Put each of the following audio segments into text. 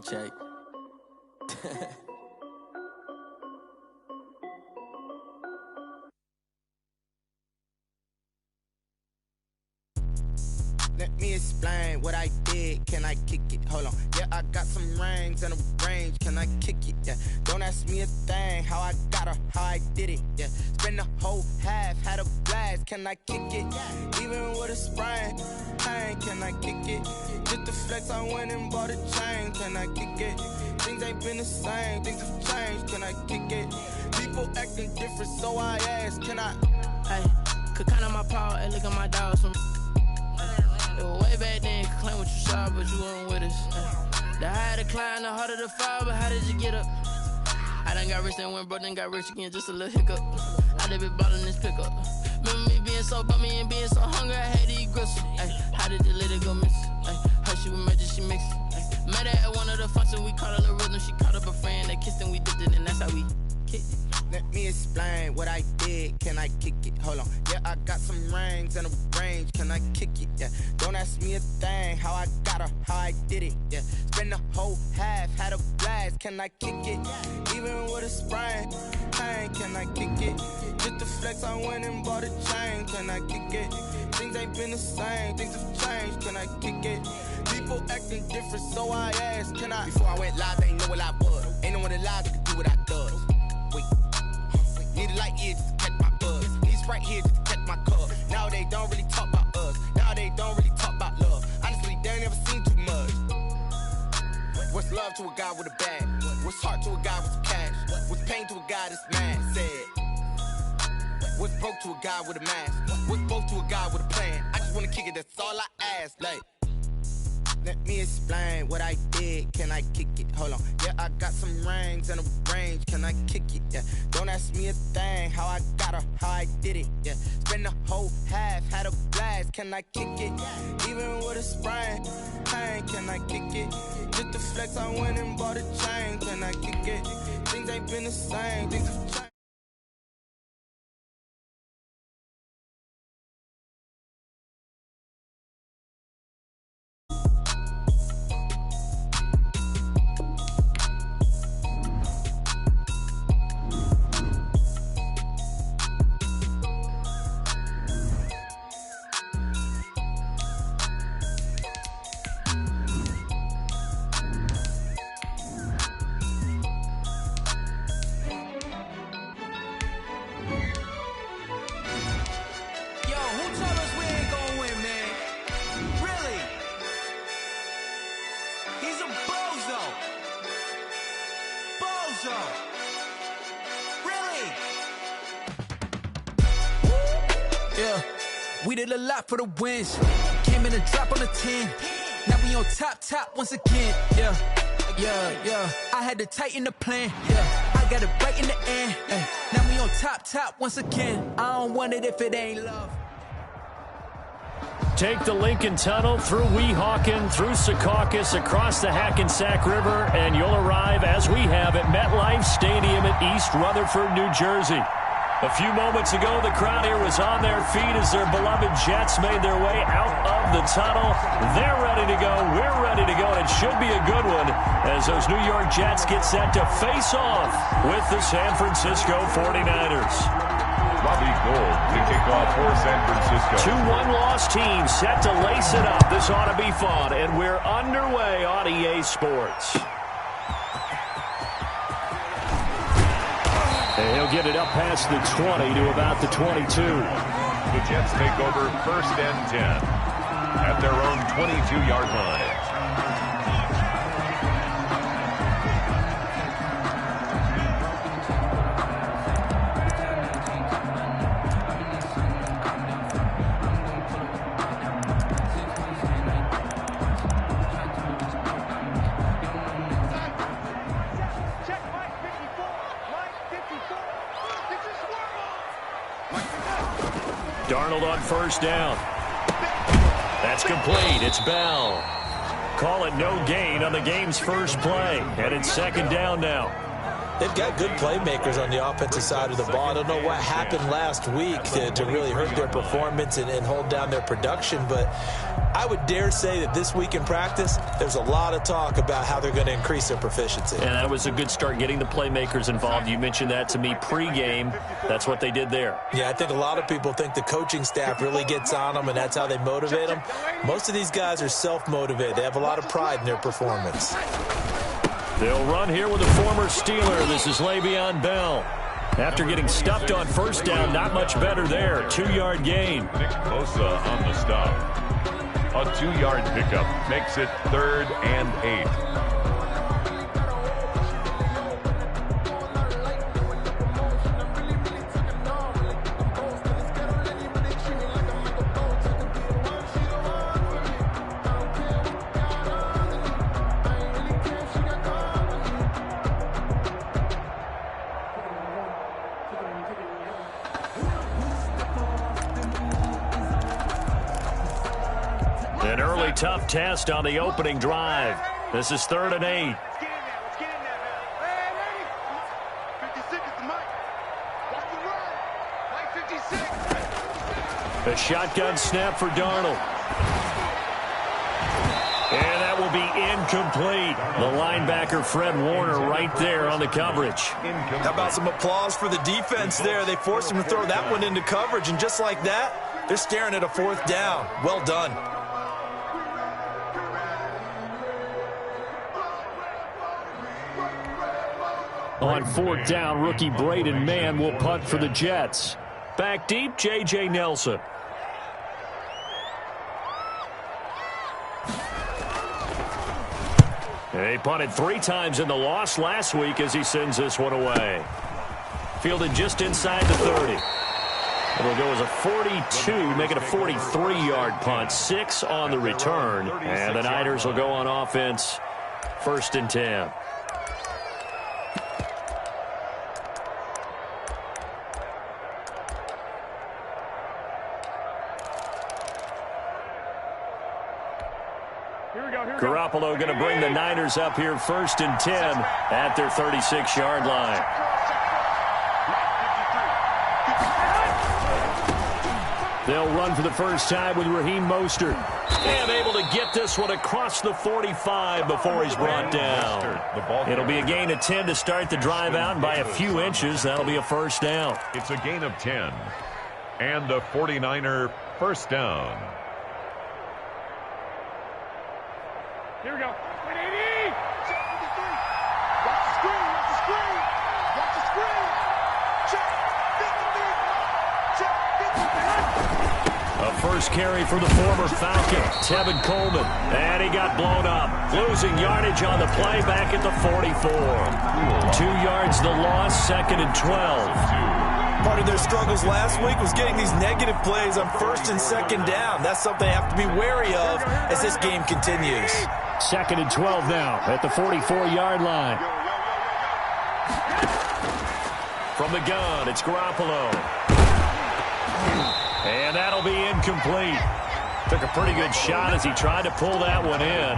Check. Let me explain what I did. Can I kick it? Hold on. Yeah, I got some rings and a range. Can I kick it? Yeah. Don't ask me a thing. How I got her, how I did it. Yeah. Spend the whole half, had a blast. Can I kick it? Even with a sprain. Pain, can I kick it? Just the flex, I went and bought a chain. Can I kick it? Things ain't been the same. Things have changed. Can I kick it? People acting different, so I ask. Can I? Hey, could count on my power. Hey, look at my dogs. It was way back then, could claim what you saw, but you weren't with us. The higher the climb, the harder the fall, but how did you get up? I done got rich, then went broke, then got rich again, just a little hiccup. I done been ballin' this pickup. Remember me being so bummy and being so hungry, I had to eat gristle. Ay, how did you let it go miss? Ay, how she was magic, she mixed. Met her at one of the functions, we caught a little rhythm, she caught up a friend, they kissed and we dipped it, and that's how we kicked it. Let me explain what I did. Can I kick it? Hold on. Yeah, I got some rings and a range. Can I kick it? Yeah. Don't ask me a thing. How I got her, how I did it. Yeah. Spend the whole half, had a blast. Can I kick it? Even with a sprain. Pain, can I kick it? Just the flex, I went and bought a chain. Can I kick it? Things ain't been the same. Things have changed. Can I kick it? People acting different, so I asked. Can I? Before I went live, they ain't know what I was. Ain't no one alive that could do what I does. Wait. Need a light year just to catch my buzz. Need Sprite here just to catch my cup. Now they don't really talk about us. Now they don't really talk about love. Honestly, they ain't never seen too much. What's love to a guy with a bag? What's heart to a guy with some cash? What's pain to a guy that's mad? Said. What's broke to a guy with a mask? What's both to a guy with a plan? I just wanna kick it, that's all I ask. Like, let me explain what I did. Can I kick it? Hold on. Yeah, I got some rings and a range. Can I kick it? Yeah. Don't ask me a thing. How I got her, how I did it. Yeah. Spend the whole half, had a blast. Can I kick it? Even with a sprain. Pain, can I kick it? Just the flex, I went and bought a chain. Can I kick it? Things ain't been the same. Things have changed. We did a lot for the wins. Came in and drop on the 10. Now we on top once again. Yeah. I had to tighten the plan. Yeah. I got it right in the end. Now we on top once again. I don't want it if it ain't love. Take the Lincoln Tunnel through Weehawken, through Secaucus, across the Hackensack River, and you'll arrive, as we have, at MetLife Stadium at East Rutherford, New Jersey. A few moments ago, the crowd here was on their feet as their beloved Jets made their way out of the tunnel. They're ready to go. We're ready to go. And it should be a good one as those New York Jets get set to face off with the San Francisco 49ers. Robbie Gould to kick off for San Francisco. 2-1 loss team set to lace it up. This ought to be fun. And we're underway on EA Sports. And he'll get it up past the 20 to about the 22. The Jets take over 1st and 10 at their own 22-yard line. Darnold on 1st down. That's complete. It's Bell. Call it no gain on the game's first play. And it's 2nd down now. They've got good playmakers on the offensive side of the ball. I don't know what happened last week to really hurt their performance and hold down their production, but I would dare say that this week in practice, there's a lot of talk about how they're going to increase their proficiency. And that was a good start, getting the playmakers involved. You mentioned that to me pregame. That's what they did there. Yeah, I think a lot of people think the coaching staff really gets on them, and that's how they motivate them. Most of these guys are self-motivated. They have a lot of pride in their performance. They'll run here with a former Steeler. This is Le'Veon Bell. After getting stuffed on first down, not much better there. 2-yard gain. Nick Bosa on the stop. A 2-yard pickup makes it 3rd and 8. An early tough test on the opening drive. This is 3rd and 8. A shotgun snap for Darnold. And that will be incomplete. The linebacker, Fred Warner, right there on the coverage. How about some applause for the defense there? They forced him to throw that one into coverage, and just like that, they're staring at a 4th down. Well done. On 4th down, rookie Braden Mann will punt for the Jets. Back deep, J.J. Nelson. He punted 3 times in the loss last week as he sends this one away. Fielded just inside the 30. It'll go as a 42, make it a 43-yard punt. 6 on the return. And the Niners will go on offense. 1st and 10. Garoppolo going to bring the Niners up here 1st and 10 at their 36-yard line. They'll run for the first time with Raheem Mostert. And able to get this one across the 45 before he's brought down. It'll be a gain of 10 to start the drive out, and by a few inches, that'll be a 1st down. It's a gain of 10. And a 49er 1st down. Here we go. 180. Check 53. Watch the screen. Watch the screen. Watch the screen. Check 53. Check 53. A first carry for the former Falcon, Tevin Coleman. And he got blown up. Losing yardage on the play back at the 44. 2 yards the loss, 2nd and 12. Part of their struggles last week was getting these negative plays on 1st and 2nd down. That's something they have to be wary of as this game continues. 2nd and 12 now at the 44-yard line. From the gun, it's Garoppolo. And that'll be incomplete. Took a pretty good shot as he tried to pull that one in.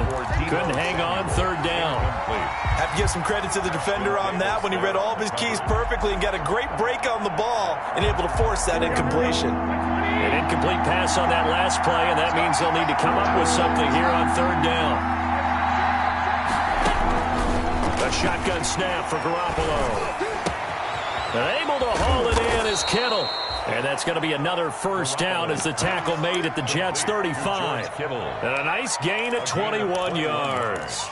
Couldn't hang on, 3rd down. Have to give some credit to the defender on that when he read all of his keys perfectly and got a great break on the ball and able to force that incompletion. An incomplete pass on that last play, and that means they'll need to come up with something here on 3rd down. A shotgun snap for Garoppolo. And able to haul it in is Kittle. And that's going to be another 1st down as the tackle made at the Jets' 35. And a nice gain at 21 yards.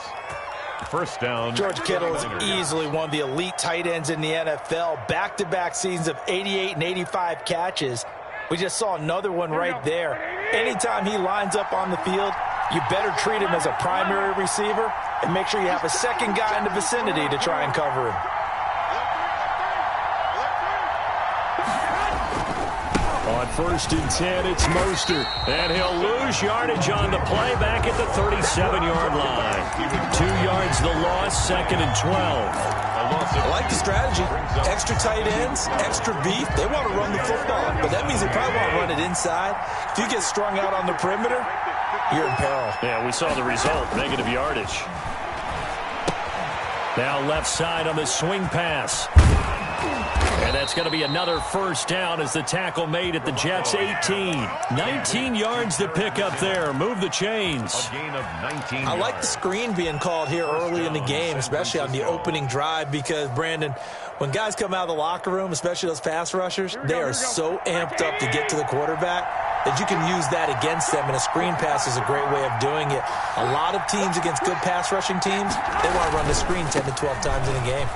1st down. George Kittle is easily one of the elite tight ends in the NFL. Back-to-back seasons of 88 and 85 catches. We just saw another one right there. Anytime he lines up on the field, you better treat him as a primary receiver and make sure you have a second guy in the vicinity to try and cover him. On 1st and 10, it's Mostert. And he'll lose yardage on the play back at the 37-yard line. 2 yards the loss, 2nd and 12. I like the strategy. Extra tight ends, extra beef. They want to run the football, but that means they probably want to run it inside. If you get strung out on the perimeter, you're in peril. Yeah, we saw the result, negative yardage. Now left side on the swing pass. And that's going to be another first down as the tackle made at the Jets' 18. 19 yards to pick up there. Move the chains. A gain of 19 I like the screen being called here early in the game, especially on the opening drive, because, Brandon, when guys come out of the locker room, especially those pass rushers, they are so amped up to get to the quarterback that you can use that against them, and a screen pass is a great way of doing it. A lot of teams against good pass rushing teams, they want to run the screen 10 to 12 times in a game.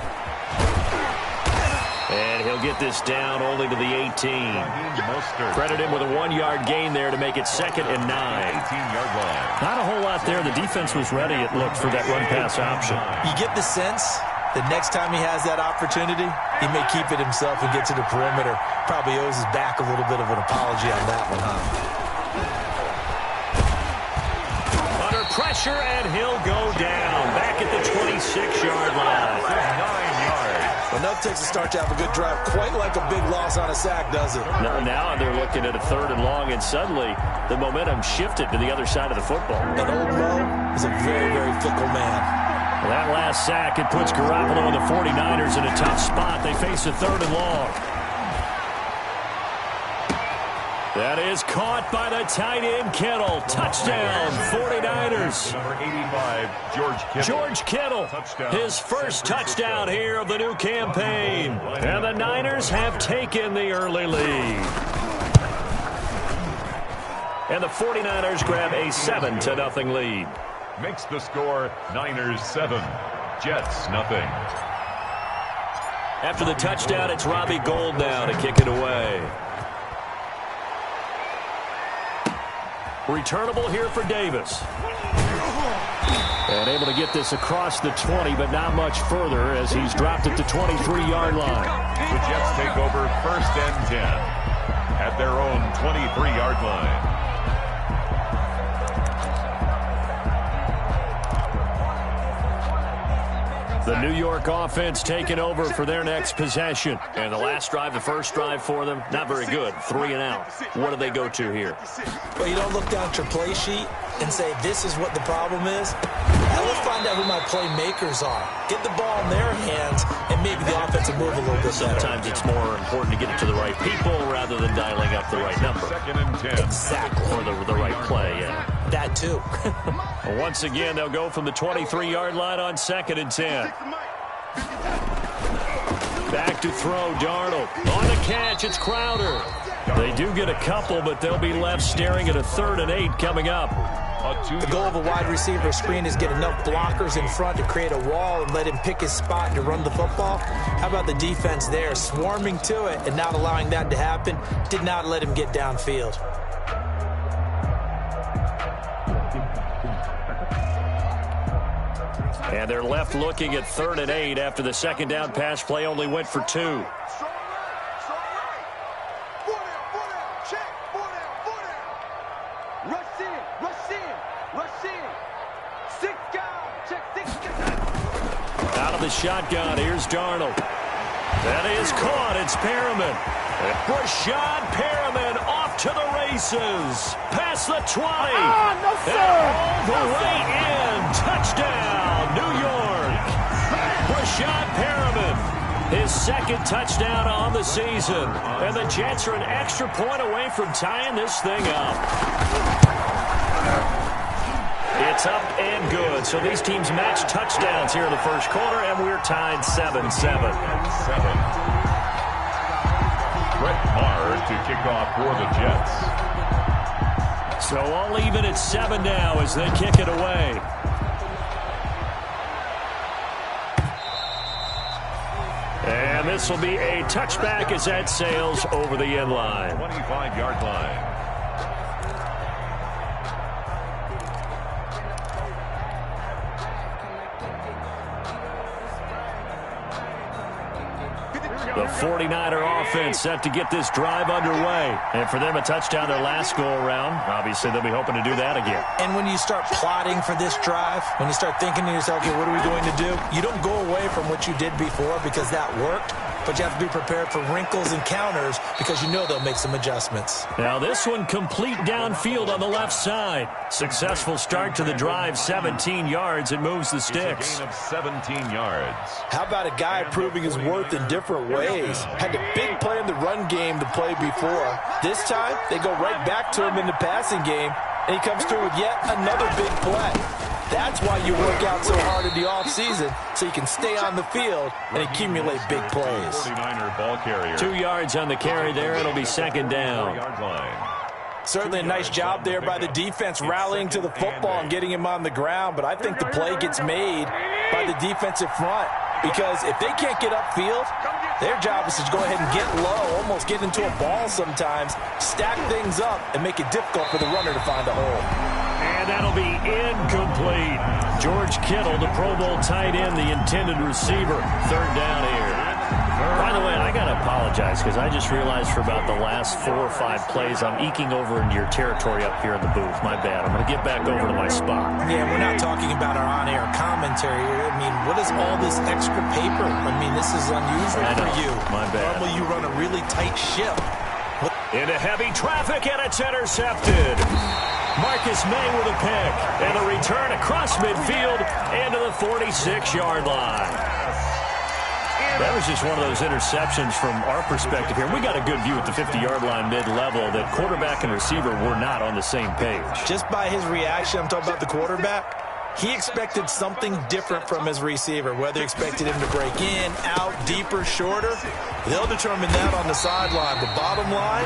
And he'll get this down only to the 18. Credit him with a 1-yard gain there to make it 2nd and 9. 18-yard line. Not a whole lot there. The defense was ready, it looked, for that run-pass option. You get the sense that next time he has that opportunity, he may keep it himself and get to the perimeter. Probably owes his back a little bit of an apology on that one, huh? Under pressure, and he'll go down. Back at the 26-yard line. 9 yards. Enough takes a start to have a good drive. Quite like a big loss on a sack, does it? Now they're looking at a 3rd and long, and suddenly the momentum shifted to the other side of the football. And old Mo is a very, very fickle man. Well, that last sack, it puts Garoppolo and the 49ers in a tough spot. They face a 3rd and long. That is caught by the tight end, Kittle. Touchdown, 49ers. Number 85, George Kittle. George Kittle, his first touchdown here of the new campaign. And the Niners have taken the early lead. And the 49ers grab a 7-0 lead. Makes the score Niners 7, Jets nothing. After the touchdown, it's Robbie Gould now to kick it away. Returnable here for Davis. And able to get this across the 20, but not much further as he's dropped at the 23-yard line. The Jets take over 1st and 10 at their own 23-yard line. The New York offense taking over for their next possession. And the last drive, the first drive for them, not very good. 3 and out. What do they go to here? Well, you don't look down at your play sheet and say, this is what the problem is. Now let's find out who my playmakers are. Get the ball in their hands, and maybe the offense will move a little bit better. Sometimes it's more important to get it to the right people rather than dialing up the right number. 2nd and 10. Exactly. Or the right play, yeah. That too. Well, once again, they'll go from the 23-yard line on 2nd and 10. Back to throw, Darnold. On the catch, it's Crowder. They do get a couple, but they'll be left staring at a 3rd and 8 coming up. The goal of a wide receiver screen is get enough blockers in front to create a wall and let him pick his spot to run the football. How about the defense there, swarming to it and not allowing that to happen? Did not let him get downfield. And they're left looking at 3rd and 8 after the 2nd down pass play only went for 2. Out of the shotgun, here's Darnold. That is caught, it's Perriman. Rashad Perriman off to the races. Past the 20. No, sir. And all the way in. Touchdown, New York. Rashad Perriman, his 2nd touchdown on the season. And the Jets are an extra point away from tying this thing up. It's up and good. So these teams match touchdowns here in the first quarter, and we're tied 7-7. Brett Maher to kick off for the Jets. So all even at 7 now as they kick it away. And this will be a touchback as that sails over the end line. 25-yard line. The 49er offense set to get this drive underway. And for them, a touchdown their last go-around. Obviously, they'll be hoping to do that again. And when you start plotting for this drive, when you start thinking to yourself, okay, what are we going to do? You don't go away from what you did before because that worked. but you have to be prepared for wrinkles and counters because you know they'll make some adjustments. Now this one complete downfield on the left side. Successful start to the drive, 17 yards. It moves the sticks. A gain of 17 yards. How about a guy proving his worth in different ways? Had a big play in the run game to play before. This time, they go right back to him in the passing game, and he comes through with yet another big play. That's why you work out so hard in the offseason, so you can stay on the field and accumulate big plays. 49er ball carrier. 2 yards on the carry there. It'll be second down. 4-yard line. Certainly a nice job there by the defense rallying to the football and getting him on the ground, but I think the play gets made by the defensive front because if they can't get upfield, their job is to go ahead and get low, almost get into a ball sometimes, stack things up, and make it difficult for the runner to find a hole. And that'll be incomplete. George Kittle, the Pro Bowl tight end, the intended receiver. Third down here. By the way, I got to apologize because I just realized for about the last 4 or 5 plays, I'm eking over into your territory up here in the booth. My bad. I'm going to get back over to my spot. Yeah, we're not talking about our on-air commentary here. I mean, what is all this extra paper? I mean, this is unusual for you. My bad. Normally you run a really tight ship. Into heavy traffic, and it's intercepted. Marcus May with a pick, and a return across midfield into the 46-yard line. That was just one of those interceptions from our perspective here. We got a good view at the 50-yard line mid-level that quarterback and receiver were not on the same page. Just by his reaction, I'm talking about the quarterback, he expected something different from his receiver, whether he expected him to break in, out, deeper, shorter. They'll determine that on the sideline. The bottom line,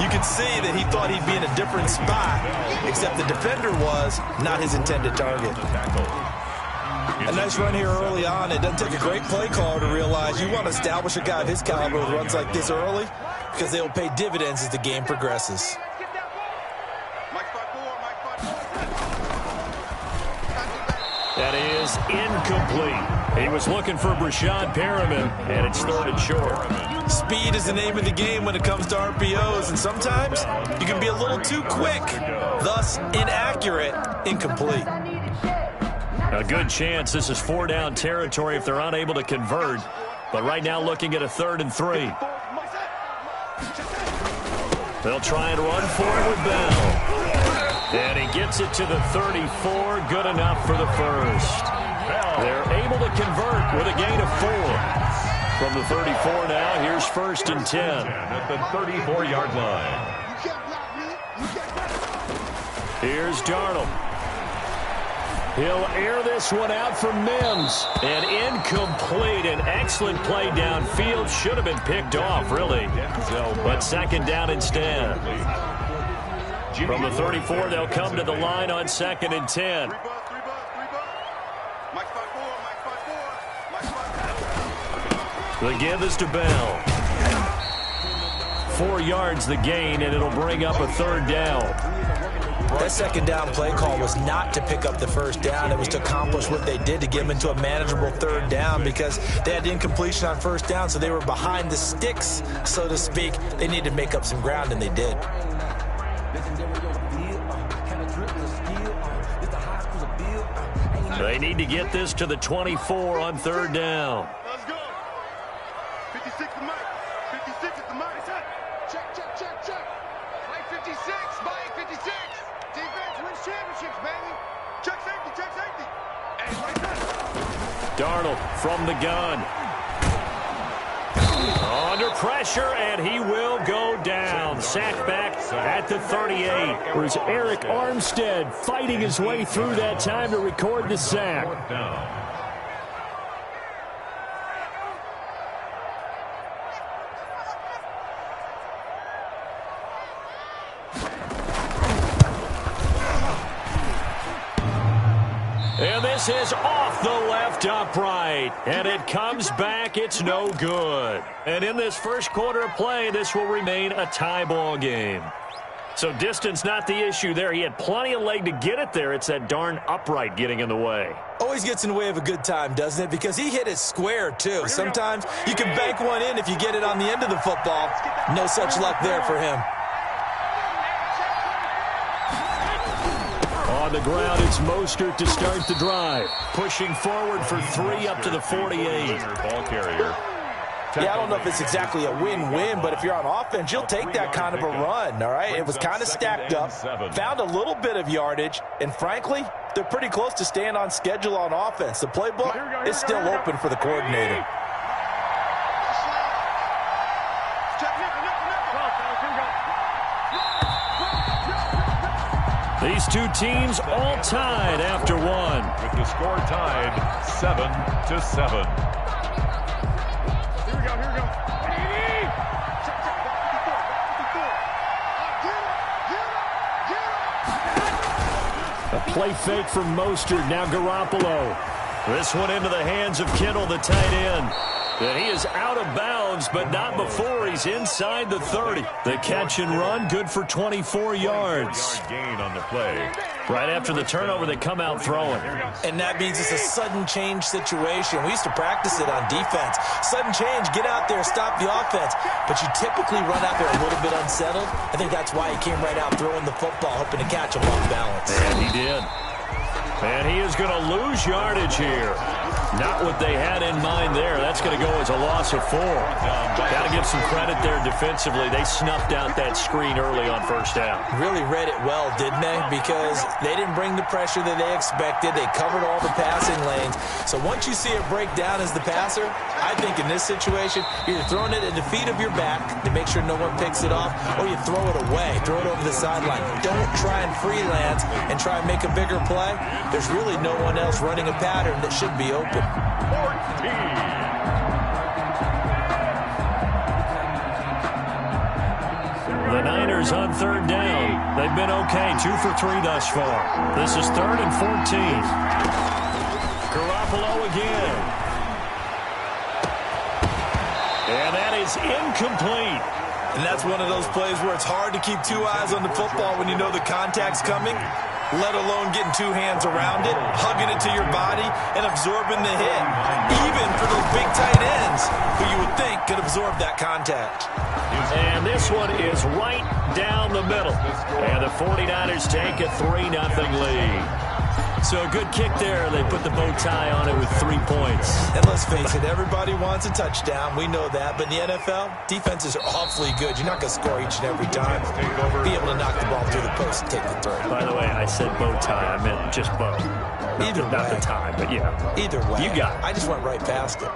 you can see that he thought he'd be in a different spot, except the defender was not his intended target. A nice run here early on. It doesn't take a great play caller to realize you want to establish a guy of his caliber with runs like this early because they will pay dividends as the game progresses. That is incomplete. He was looking for Brashad Perriman, and it's third and short. Speed is the name of the game when it comes to RPOs, and sometimes you can be a little too quick, thus inaccurate, incomplete. A good chance this is 4-down territory if they're unable to convert. But right now looking at a 3rd and 3. They'll try and run for it with Bell. And he gets it to the 34. Good enough for the first. They're able to convert with a gain of 4. From the 34 now, here's 1st and 10. At the 34-yard line. Here's Darnold. He'll air this one out for Mims. And incomplete. An excellent play downfield. Should have been picked off, really. But second down instead. From the 34, they'll come to the line on 2nd and 10. The give is to Bell. 4 yards the gain, and it'll bring up a 3rd down. That second down play call was not to pick up the first down. It was to accomplish what they did to get them into a manageable 3rd down because they had incompletion on 1st down, so they were behind the sticks, so to speak. They needed to make up some ground, and they did. They need to get this to the 24 on 3rd down. Let's go. 56 is Mike. 56 is the Mike. Check. Mike 56. Mike 56. Defense wins championships, baby. Check safety. Hey, right there. Darnold from the gun. Under pressure, and he will go down. Sacked back at the 38. Where's Eric Armstead fighting his way through that time to record the sack. And this is off the left upright. And it comes back. It's no good. And in this first quarter of play, this will remain a tie ball game. So distance not the issue there. He had plenty of leg to get it there. It's that darn upright getting in the way. Always gets in the way of a good time, doesn't it? Because he hit it square, too. Sometimes you can bank one in if you get it on the end of the football. No such luck there for him. On the ground, it's Mostert to start the drive. Pushing forward for 3 up to the 48. Ball carrier. Yeah, I don't know if it's exactly a win-win, but if you're on offense, you'll take that kind of a run, all right? It was kind of stacked up, found a little bit of yardage, and frankly, they're pretty close to staying on schedule on offense. The playbook is still open for the coordinator. These two teams all tied after one. With the score tied 7-7. Here we go. A play fake from Mostert. Now Garoppolo. This one into the hands of Kittle, the tight end. And he is out of bounds, but not before he's inside the 30. The catch and run, good for 24 yards. Gain on the play. Right after the turnover, they come out throwing. And that means it's a sudden change situation. We used to practice it on defense. Sudden change, get out there, stop the offense. But you typically run out there a little bit unsettled. I think that's why he came right out throwing the football, hoping to catch him off balance. And he did. And he is going to lose yardage here. Not what they had in mind there. That's going to go as a loss of 4. Got to give some credit there defensively. They snuffed out that screen early on first down. Really read it well, didn't they? Because they didn't bring the pressure that they expected. They covered all the passing lanes. So once you see it break down as the passer, I think in this situation, you're throwing it at the feet of your back to make sure no one picks it off, or you throw it away, throw it over the sideline. Don't try and freelance and try and make a bigger play. There's really no one else running a pattern that should be open. 14. The Niners on third down. They've been okay, 2 for 3 thus far. This is 3rd and 14. Garoppolo again. And that is incomplete. And that's one of those plays where it's hard to keep 2 eyes on the football when you know the contact's coming, let alone getting 2 hands around it, hugging it to your body, and absorbing the hit. Even for those big tight ends who you would think could absorb that contact. And this one is right down the middle. And the 49ers take a 3-0 lead. So a good kick there. They put the bow tie on it with 3 points. And let's face it, everybody wants a touchdown. We know that. But in the NFL, defenses are awfully good. You're not going to score each and every time. Be able to knock the ball through the post and take the throw. By the way, I said bow tie. I meant just bow. Either way. Not the tie, but yeah. Either way. You got it. I just went right past it.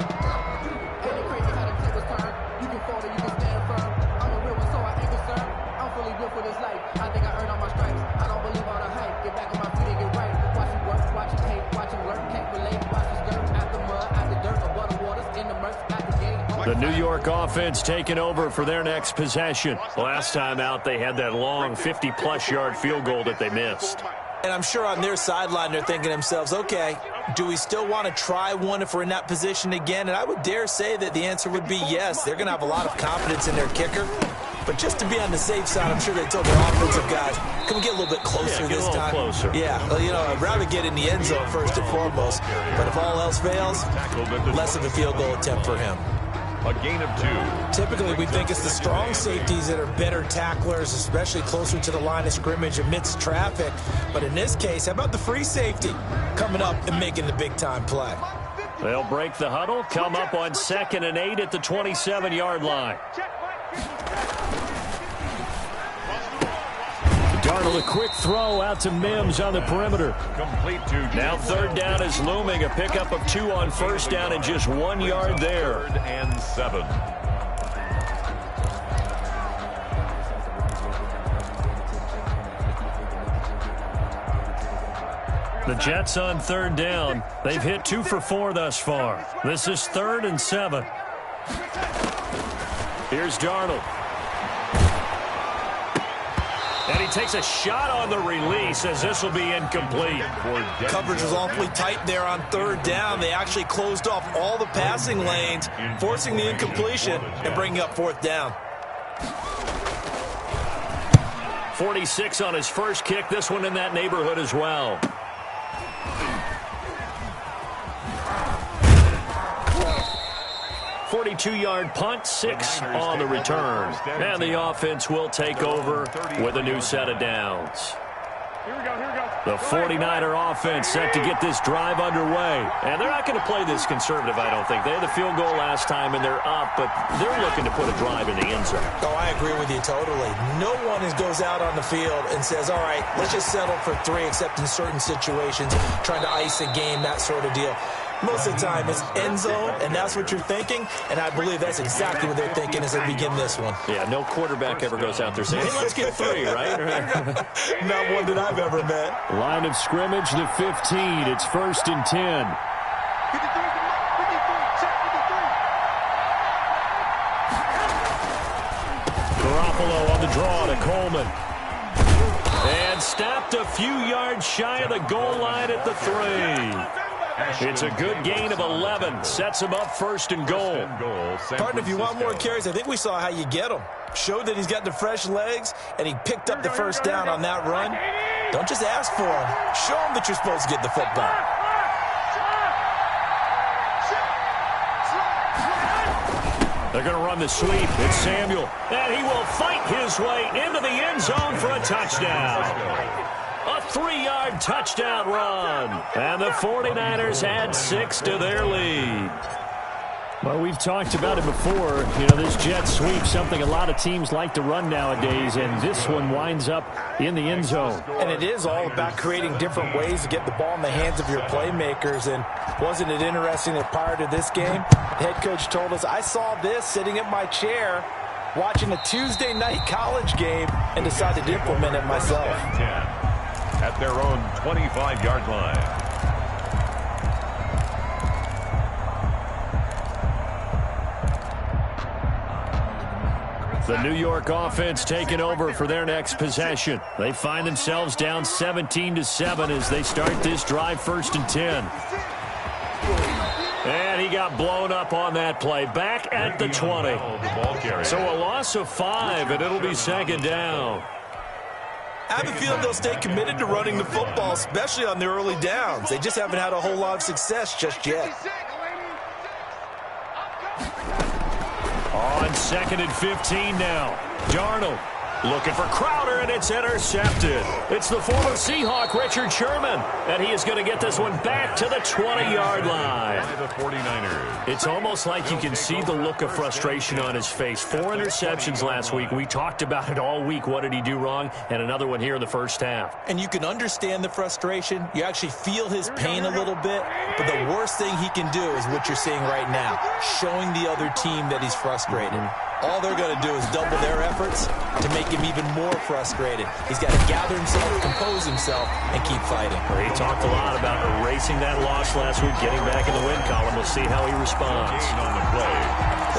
The New York offense taking over for their next possession. Last time out, they had that long 50-plus yard field goal that they missed. And I'm sure on their sideline, they're thinking to themselves, okay, do we still want to try one if we're in that position again? And I would dare say that the answer would be yes. They're going to have a lot of confidence in their kicker. But just to be on the safe side, I'm sure they told their offensive guys, can we get a little bit closer this time? Closer. Yeah, well, you know, I'd rather get in the end zone first and foremost. But if all else fails, less of a field goal attempt for him. A gain of 2. Typically, we think it's the strong safeties that are better tacklers, especially closer to the line of scrimmage amidst traffic. But in this case, how about the free safety coming up and making the big-time play? They'll break the huddle, come up on 2nd and 8 at the 27-yard line. Darnold, a quick throw out to Mims on the perimeter. Complete to now 3rd down is looming. A pickup of 2 on 1st down and just 1 yard there. 3rd and 7. The Jets on 3rd down. They've hit 2 for 4 thus far. This is 3rd and 7. Here's Darnold. And he takes a shot on the release as this will be incomplete. Coverage was awfully tight there on 3rd down. They actually closed off all the passing lanes, forcing the incompletion and bringing up 4th down. 46 on his first kick. This one in that neighborhood as well. .42-yard punt, 6 on the return. And the offense will take over with a new set of downs. The 49er offense set to get this drive underway. And they're not going to play this conservative, I don't think. They had the field goal last time, and they're up, but they're looking to put a drive in the end zone. Oh, I agree with you totally. No one goes out on the field and says, all right, let's just settle for 3, except in certain situations, trying to ice a game, that sort of deal. Most of the time, it's end zone, and that's what you're thinking, and I believe that's exactly what they're thinking as they begin this one. Yeah, no quarterback ever goes out there saying, hey, let's get 3, right? Not one that I've ever met. Line of scrimmage, the 15. It's 1st and 10. Garoppolo on the draw to Coleman. And stopped a few yards shy of the goal line at the 3. It's a good gain of 11. Sets him up 1st and goal. Partner, if you want more carries, I think we saw how you get him. Showed that he's got the fresh legs, and he picked up the first down on that run. Don't just ask for him. Show him that you're supposed to get the football. They're going to run the sweep. It's Samuel. And he will fight his way into the end zone for a touchdown. A 3-yard touchdown run. And the 49ers add 6 to their lead. Well, we've talked about it before. You know, this jet sweep, something a lot of teams like to run nowadays, and this one winds up in the end zone. And it is all about creating different ways to get the ball in the hands of your playmakers. And wasn't it interesting that prior to this game, the head coach told us, I saw this sitting in my chair watching a Tuesday night college game and decided to implement it myself. At their own 25-yard line. The New York offense taking over for their next possession. They find themselves down 17-7 as they start this drive 1st and 10. And he got blown up on that play. Back at the 20. So a loss of 5, and it'll be 2nd down. I have a feeling they'll stay committed to running the football, especially on the early downs. They just haven't had a whole lot of success just yet. On 2nd and 15 now. Darnold looking for Crowder, and it's intercepted. It's the former Seahawk, Richard Sherman, and he is going to get this one back to the 20-yard line. The 49ers. It's almost like you can see the look of frustration on his face. 4 interceptions last week. We talked about it all week. What did he do wrong? And another one here in the first half. And you can understand the frustration. You actually feel his pain a little bit. But the worst thing he can do is what you're seeing right now, showing the other team that he's frustrated. All they're going to do is double their efforts to make him even more frustrated. He's got to gather himself, compose himself, and keep fighting. He talked a lot about erasing that loss last week, getting back in the win column. We'll see how he responds. On the play.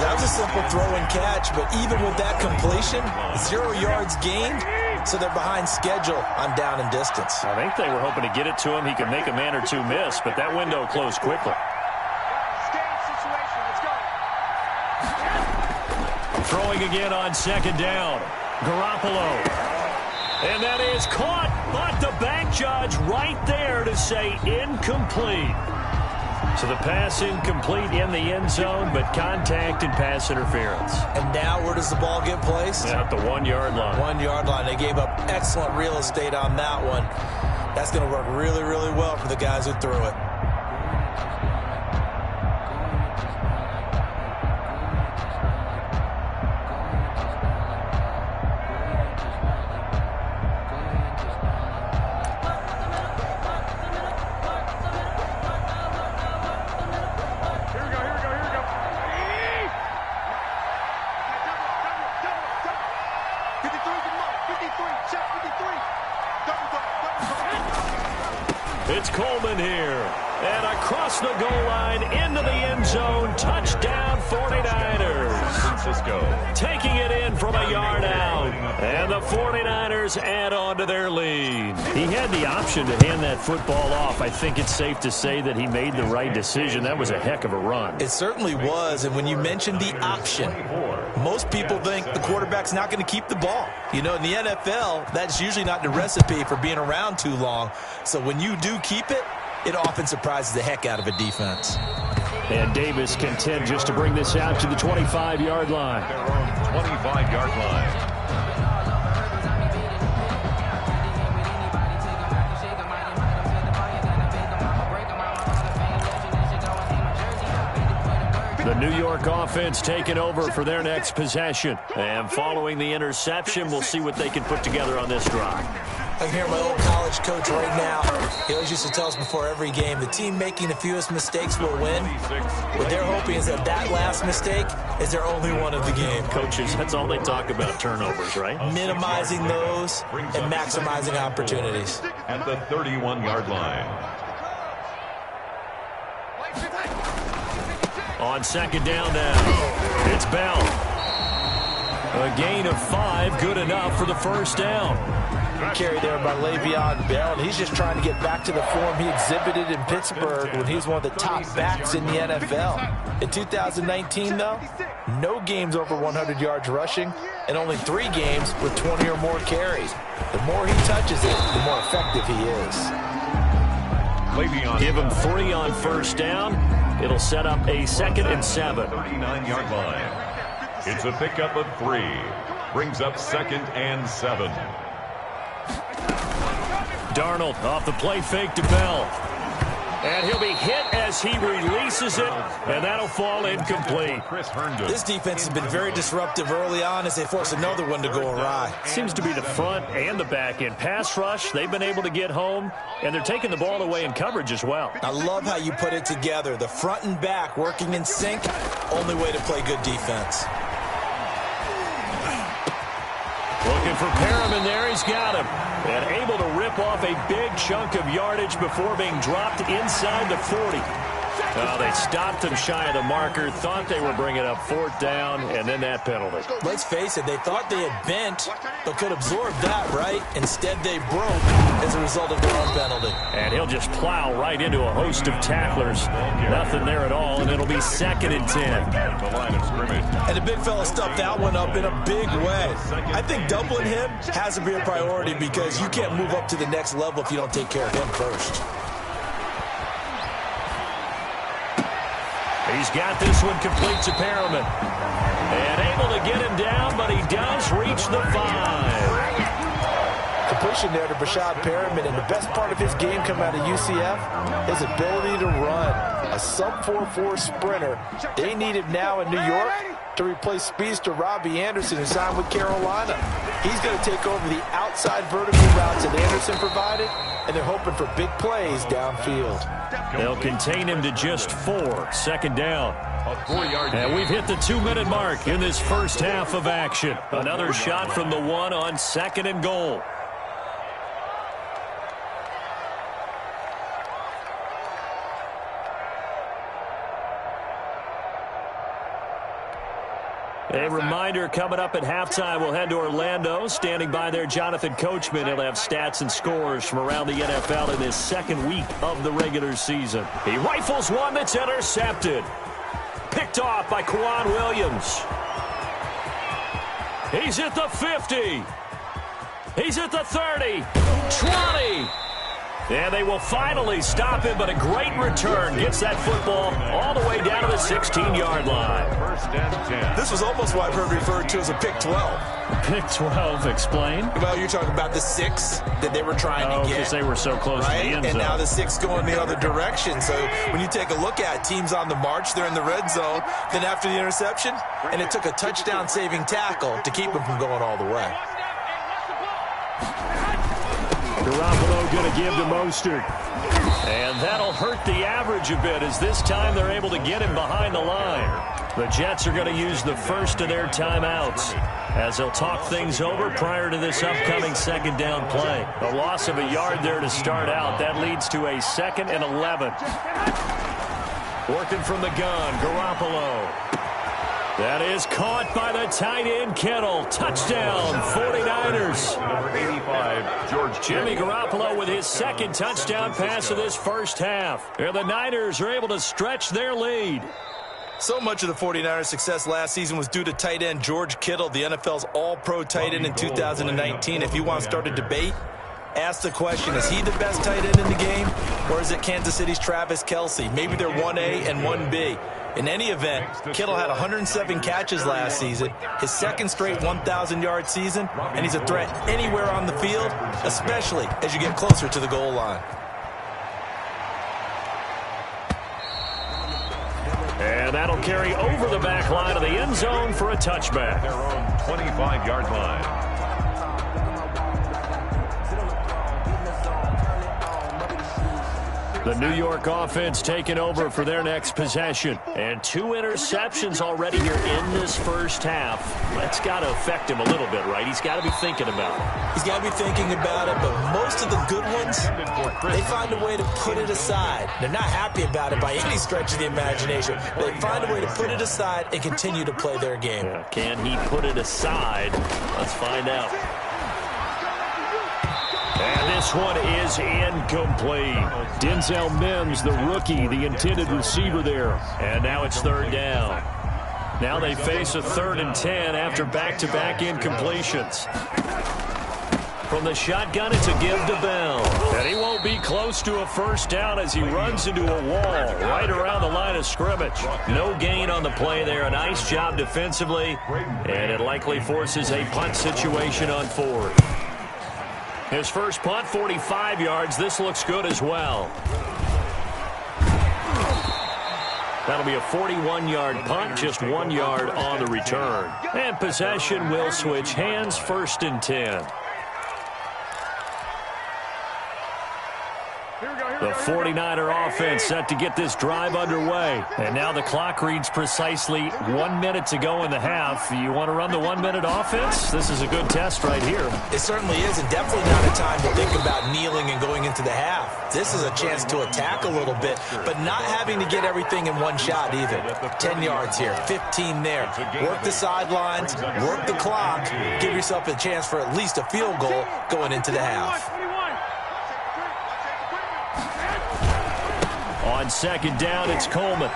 That was a simple throw and catch, but even with that completion, 0 yards gained, so they're behind schedule on down and distance. I think they were hoping to get it to him. He could make a man or two miss, but that window closed quickly. Throwing again on 2nd down. Garoppolo. And that is caught, but the bank judge right there to say incomplete. So the pass incomplete in the end zone, but contact and pass interference. And now where does the ball get placed? At the 1-yard line. 1-yard line. They gave up excellent real estate on that one. That's going to work really, really well for the guys who threw it. It's Coleman here. And across the goal line into the end zone. Touchdown 49ers. Francisco. Taking it in from a yard out. And the 49ers add on to their lead. He had the option to hand that football off. I think it's safe to say that he made the right decision. That was a heck of a run. It certainly was. And when you mention the option, most people think the quarterback's not going to keep the ball. You know, in the NFL, that's usually not the recipe for being around too long. So when you do keep it, it often surprises the heck out of a defense. And Davis content just to bring this out to the 25-yard line. Their own 25-yard line. York offense taking over for their next possession. And following the interception, we'll see what they can put together on this drive. I can hear my old college coach right now. He always used to tell us before every game, the team making the fewest mistakes will win. What they're hoping is that last mistake is their only one of the game. Coaches, that's all they talk about, turnovers, right? Minimizing those and maximizing opportunities. At the 31-yard line. On second down now, it's Bell. A gain of 5, good enough for the first down. Carry there by Le'Veon Bell, and he's just trying to get back to the form he exhibited in Pittsburgh when he was one of the top backs in the NFL. In 2019, though, no games over 100 yards rushing, and only 3 games with 20 or more carries. The more he touches it, the more effective he is. Give him 3 on first down. It'll set up a 2nd and 7. 39-yard line. It's a pickup of 3. Brings up 2nd and 7. Darnold off the play fake to Bell. And he'll be hit as he releases it, and that'll fall incomplete. This defense has been very disruptive early on as they force another one to go awry. Seems to be the front and the back end. Pass rush, they've been able to get home, and they're taking the ball away in coverage as well. I love how you put it together. The front and back working in sync, only way to play good defense. Looking for Perriman there. He's got him. And able to rip off a big chunk of yardage before being dropped inside the 40. They stopped him shy of the marker, thought they were bringing up 4th down, and then that penalty. Let's face it, they thought they had bent, but could absorb that, right? Instead, they broke as a result of their own penalty. And he'll just plow right into a host of tacklers. Nothing there at all, and it'll be 2nd and 10. The line of scrimmage. And the big fella stuffed that one up in a big way. I think doubling him has to be a priority because you can't move up to the next level if you don't take care of him first. He's got this one complete to Perriman. And able to get him down, but he does reach the 5. Completion there to Breshad Perriman, and the best part of his game coming out of UCF, his ability to run. A sub-4.4 sprinter. They need him now in New York to replace speedster Robbie Anderson, who signed with Carolina. He's going to take over the outside vertical routes that Anderson provided, and they're hoping for big plays downfield. They'll contain him to just 4. 2nd down. And we've hit the 2-minute mark in this first half of action. Another shot from the 1 on 2nd and goal. A reminder, coming up at halftime, we'll head to Orlando. Standing by there, Jonathan Coachman. He'll have stats and scores from around the NFL in his 2nd week of the regular season. He rifles one that's intercepted. Picked off by Kwan Williams. He's at the 50. He's at the 30. 20. And they will finally stop him, but a great return gets that football all the way down to the 16-yard line. 1st and 10. This was almost what I've heard referred to as a pick 12. Pick 12, explain. Well, you're talking about the 6 that they were trying to get. Because they were so close to the end zone. And now the 6 going the other direction. So when you take a look at teams on the march, they're in the red zone. Then after the interception, and it took a touchdown-saving tackle to keep them from going all the way. Garoppolo going to give to Mostert. And that'll hurt the average a bit as this time they're able to get him behind the line. The Jets are going to use the first of their timeouts as they'll talk things over prior to this upcoming 2nd down play. A loss of a yard there to start out. That leads to a 2nd and 11. Working from the gun, Garoppolo. That is caught by the tight end, Kittle. Touchdown, 49ers. Number 85, George Jimmy Garoppolo with his 2nd touchdown pass of this first half. And the Niners are able to stretch their lead. So much of the 49ers' success last season was due to tight end George Kittle, the NFL's all-pro tight end in 2019. If you want to start a debate, ask the question, is he the best tight end in the game, or is it Kansas City's Travis Kelce? Maybe they're 1A and 1B. In any event, Kittle had 107 catches last season, his 2nd straight 1,000-yard season, and he's a threat anywhere on the field, especially as you get closer to the goal line. And that'll carry over the back line of the end zone for a touchback. Their own 25-yard line. The New York offense taking over for their next possession. And 2 interceptions already here in this first half. That's got to affect him a little bit, right? He's got to be thinking about it. He's got to be thinking about it, but most of the good ones, they find a way to put it aside. They're not happy about it by any stretch of the imagination. They find a way to put it aside and continue to play their game. Yeah, can he put it aside? Let's find out. And this one is incomplete. Denzel Mims, the rookie, the intended receiver there. And now it's 3rd down. Now they face a 3rd and 10 after back-to-back incompletions. From the shotgun, it's a give to Bell. And he won't be close to a first down as he runs into a wall right around the line of scrimmage. No gain on the play there. A nice job defensively. And it likely forces a punt situation on 4th. His first punt, 45 yards. This looks good as well. That'll be a 41-yard punt, just 1 yard on the return. And possession will switch hands, 1st and 10. The 49er offense set to get this drive underway. And now the clock reads precisely 1 minute to go in the half. You want to run the 1 minute offense? This is a good test right here. It certainly is, and definitely not a time to think about kneeling and going into the half. This is a chance to attack a little bit, but not having to get everything in one shot either. 10 yards here, 15 there. Work the sidelines, work the clock, give yourself a chance for at least a field goal going into the half. On 2nd down, it's Coleman.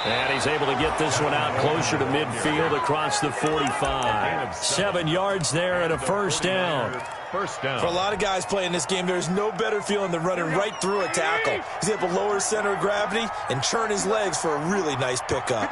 And he's able to get this one out closer to midfield across the 45. 7 yards there and a first down. First down. For a lot of guys playing this game, there's no better feeling than running right through a tackle. He's able to lower his center of gravity and turn his legs for a really nice pickup.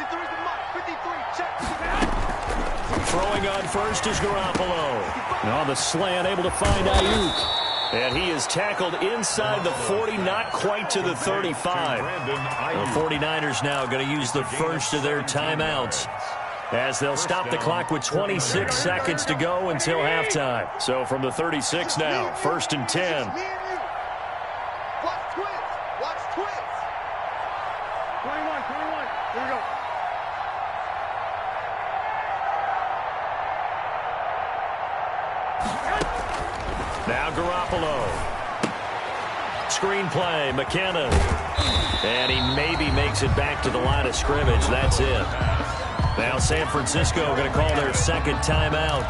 Throwing on first is Garoppolo. Now the slant, able to find Ayuk. And he is tackled inside the 40, not quite to the 35. The 49ers now going to use the first of their timeouts as they'll stop the clock with 26 seconds to go until halftime. So from the 36 now, 1st and 10. Watch twins. Watch twins. 21. Here we go. Now Garoppolo. Screenplay, McKinnon. And he maybe makes it back to the line of scrimmage. That's it. Now San Francisco going to call their 2nd timeout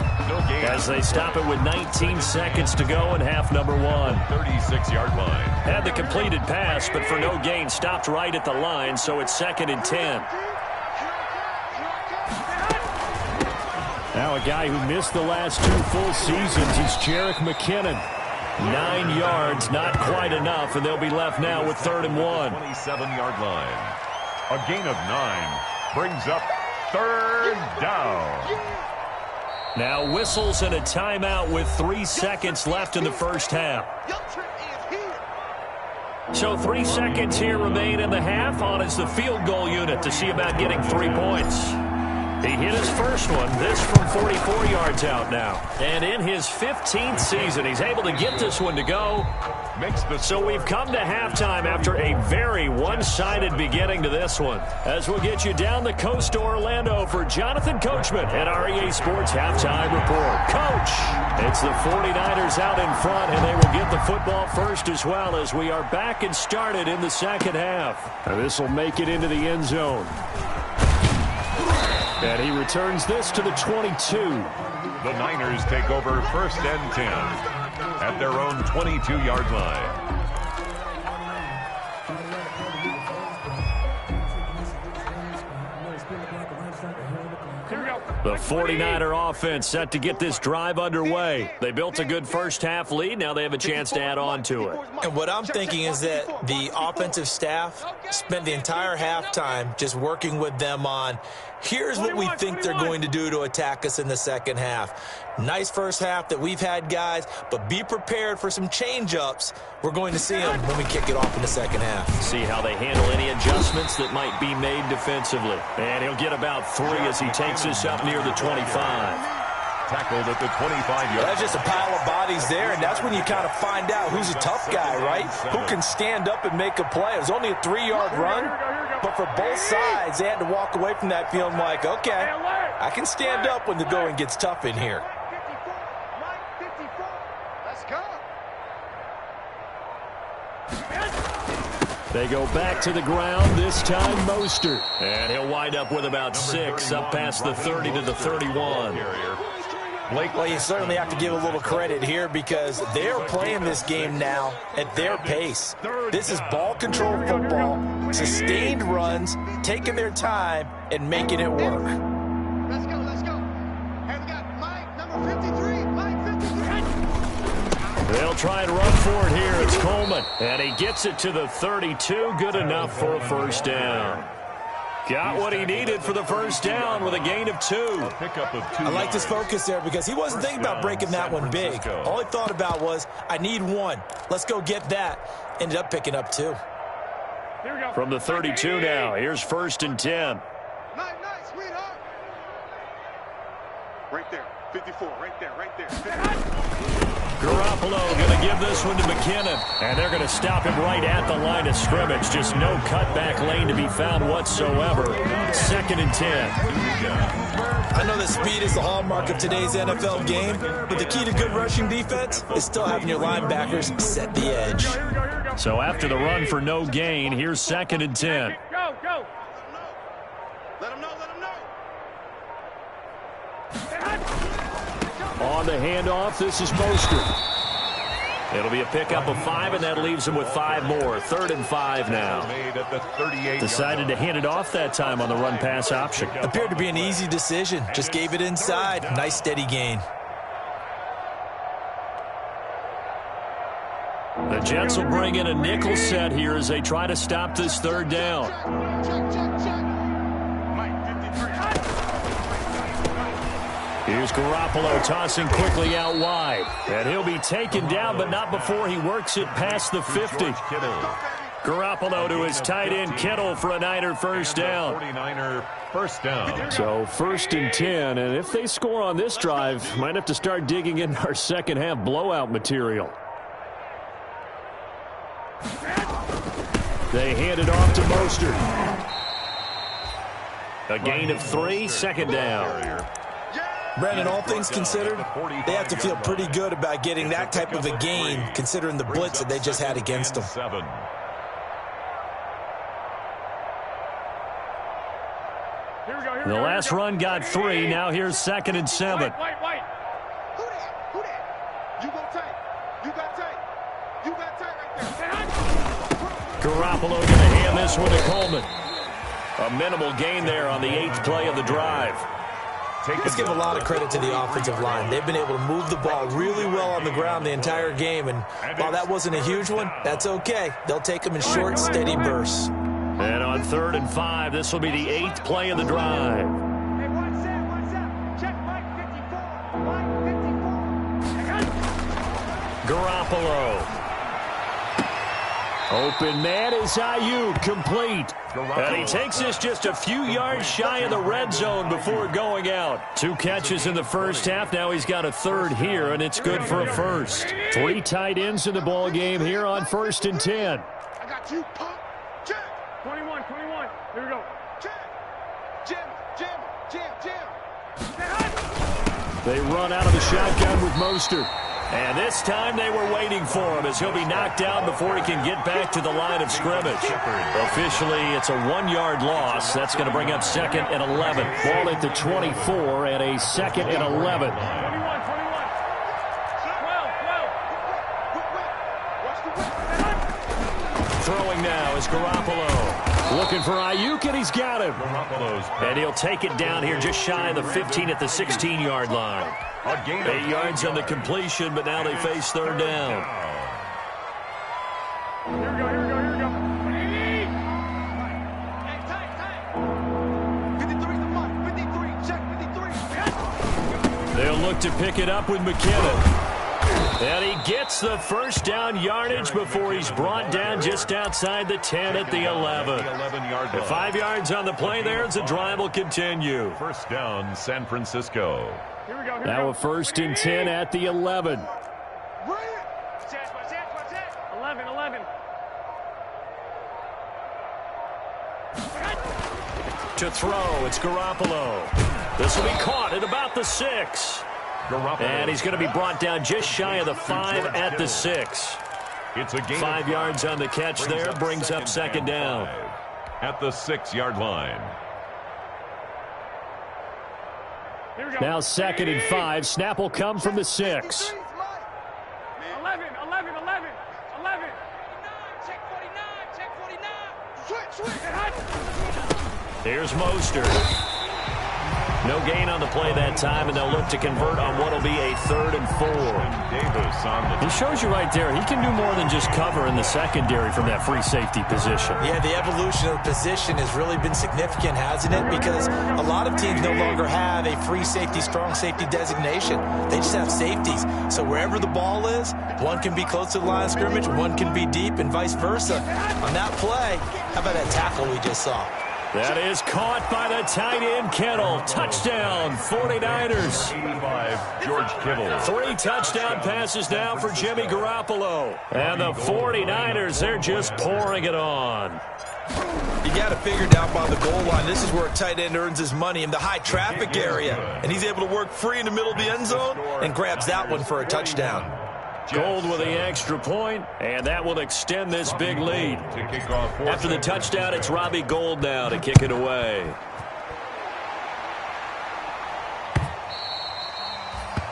as they stop it with 19 seconds to go in half number 1. 36-yard line. Had the completed pass, but for no gain, stopped right at the line, so it's 2nd and 10. Now a guy who missed the last 2 full seasons is Jerick McKinnon. 9 yards, not quite enough, and they'll be left now with 3rd and 1. 27-yard line. A gain of 9 brings up 3rd down. Now whistles and a timeout with 3 seconds left in the first half. So 3 seconds here remain in the half. On is the field goal unit to see about getting 3 points. He hit his first one, this from 44 yards out now. And in his 15th season, he's able to get this one to go. So we've come to halftime after a very one-sided beginning to this one. As we'll get you down the coast to Orlando for Jonathan Coachman at REA Sports Halftime Report. Coach, it's the 49ers out in front, and they will get the football first as well as we are back and started in the second half. And this will make it into the end zone. And he returns this to the 22. The Niners take over 1st and 10 at their own 22-yard line. The 49er offense set to get this drive underway. They built a good first half lead. Now they have a chance to add on to it. And what I'm thinking is that the offensive staff spent the entire halftime just working with them on Here's what we think they're going to do to attack us in the second half. Nice first half that we've had, guys, but be prepared for some change-ups. We're going to see them when we kick it off in the second half. See how they handle any adjustments that might be made defensively. And he'll get about 3 as he takes this up near the 25. Tackled at the 25-yard. That's just a pile of bodies there, and that's when you kind of find out who's a tough guy, right? Who can stand up and make a play. It was only a 3-yard run, but for both sides, they had to walk away from that feeling like, okay, I can stand up when the going gets tough in here. Let's go. They go back to the ground, this time Mostert. And he'll wind up with about 6, up past the 30 to the 31. Well, you certainly have to give a little credit here because they're playing this game now at their pace. This is ball control football, sustained runs, taking their time, and making it work. Let's go, let's go. And we got Mike, number 53. Mike 53. They'll try and run for it here. It's Coleman. And he gets it to the 32. Good enough for a first down. Got what he needed for the first down with a gain of 2. Pickup of 2. I like his focus there because he wasn't thinking about breaking that one big. All he thought about was, I need 1. Let's go get that. Ended up picking up 2. From the 32 now, here's 1st and 10. Nice, sweetheart. Right there, 54, right there. Garoppolo going to give this one to McKinnon. And they're going to stop him right at the line of scrimmage. Just no cutback lane to be found whatsoever. 2nd and 10. I know that speed is the hallmark of today's NFL game, but the key to good rushing defense is still having your linebackers set the edge. So after the run for no gain, here's 2nd and 10. Go. Let him know. On the handoff, this is Mostert. It'll be a pickup of 5, and that leaves him with 5 more. 3rd and 5 now. Decided to hand it off that time on the run-pass option. Appeared to be an easy decision. Just gave it inside. Nice steady gain. The Jets will bring in a nickel set here as they try to stop this 3rd down. Check. Mike 53. Here's Garoppolo tossing quickly out wide. And he'll be taken down, but not before he works it past the 50. Garoppolo to his tight end Kittle for a Niner first down. 49er first down. So 1st and 10, and if they score on this drive, might have to start digging in our second half blowout material. They hand it off to Mostert. A gain of 3, 2nd down. Brandon, all things considered, they have to feel pretty good about getting that type of a gain considering the blitz that they just had against them. The last run got 3. Now here's 2nd and 7. Who that? You got tight right there. Garoppolo going to hand this one to Coleman. A minimal gain there on the 8th play of the drive. Let's give a lot of credit to the offensive line. They've been able to move the ball really well on the ground the entire game, and while that wasn't a huge one, that's okay. They'll take them in short, steady bursts. And on 3rd and 5, this will be the 8th play of the drive. Hey, what's up? Check Mike 54. Garoppolo. Open man is Ayuk, complete. And he takes this just a few yards shy of the red zone before going out. 2 catches in the first half. Now he's got a 3rd here, and it's good for a first. 3 tight ends in the ball game here on 1st and 10. I got you, pump. Check. 21. Here we go. Check. Jim. They run out of the shotgun with Mostert. And this time they were waiting for him as he'll be knocked down before he can get back to the line of scrimmage. Officially, it's a 1-yard loss. That's going to bring up 2nd and 11. Ball at the 24 and a 2nd and 11. 21. Throwing now is Garoppolo. Looking for Ayuk, and he's got him. And he'll take it down here just shy of the 15 at the 16-yard line. 8 yards on the completion, but now they face 3rd down. Here we go. Hey, tight. 53's the mark. look to pick it up with McKinnon. And he gets the first down yardage before he's brought down just outside the 10 at the 11. 11-yard line. 5 yards on the play there as the drive will continue. First down, San Francisco. Now a 1st and 10 at the 11. What's it? 11. To throw, it's Garoppolo. This will be caught at about the 6. Garoppolo. And he's going to be brought down just shy of the 5 at the 6. It's a gain 5 yards on the catch there, brings up second down. At the 6-yard line. Now 2nd and 5. Snap will come from the 6. 11. Check 49. Here's Mostert. No gain on the play that time, and they'll look to convert on what will be a 3rd and 4. Davis on the... He shows you right there, he can do more than just cover in the secondary from that free safety position. Yeah, the evolution of the position has really been significant, hasn't it? Because a lot of teams no longer have a free safety, strong safety designation. They just have safeties. So wherever the ball is, one can be close to the line of scrimmage, one can be deep, and vice versa. On that play, how about that tackle we just saw? That is caught by the tight end, Kittle. Touchdown, 49ers. 85, George Kittle. 3 touchdown passes now for Jimmy Garoppolo. And the 49ers, they're just pouring it on. You got to figure down by the goal line. This is where a tight end earns his money in the high traffic area. And he's able to work free in the middle of the end zone and grabs that one for a touchdown. Gold with the extra point, and that will extend this big lead. After the touchdown, it's Robbie Gould now to kick it away.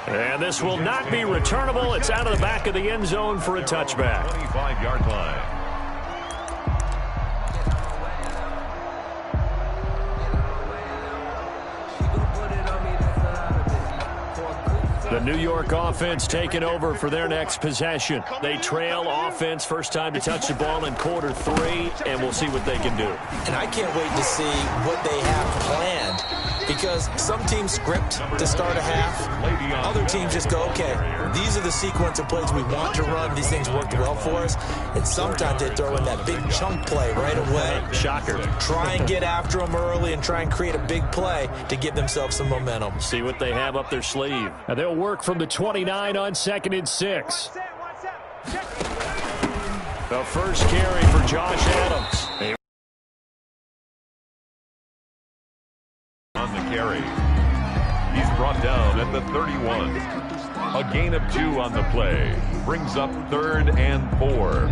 And this will not be returnable. It's out of the back of the end zone for a touchback. 25-yard line. The New York offense taking over for their next possession. They trail offense, first time to touch the ball in quarter 3, and we'll see what they can do. And I can't wait to see what they have planned, because some teams script to start a half. Other teams just go, okay, these are the sequence of plays we want to run. These things worked well for us. And sometimes they throw in that big chunk play right away. Shocker. Try and get after them early and try and create a big play to give themselves some momentum. See what they have up their sleeve. And they'll work from the 29 on 2nd and 6. The first carry for Josh Adams. On the carry. He's brought down at the 31. A gain of 2 on the play. Brings up 3rd and 4.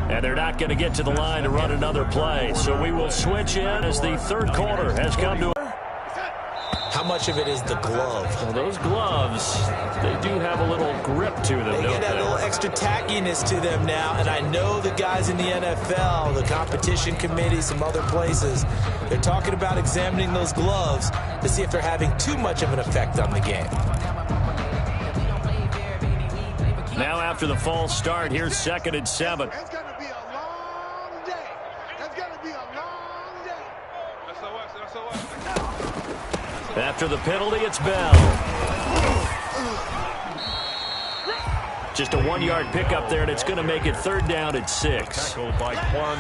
And they're not going to get to the line to run another play. So we will switch in as the 3rd quarter has come to. How much of it is the glove? Well, those gloves, they do have a little grip to them, They don't get that little extra tackiness to them now, and I know the guys in the NFL, the competition committee, some other places, they're talking about examining those gloves to see if they're having too much of an effect on the game. Now after the false start, here's 2nd and 7. It's going to be a long day. It's going to be a long day. After the penalty, it's Bell. Just a 1-yard pickup there, and it's going to make it 3rd down at 6.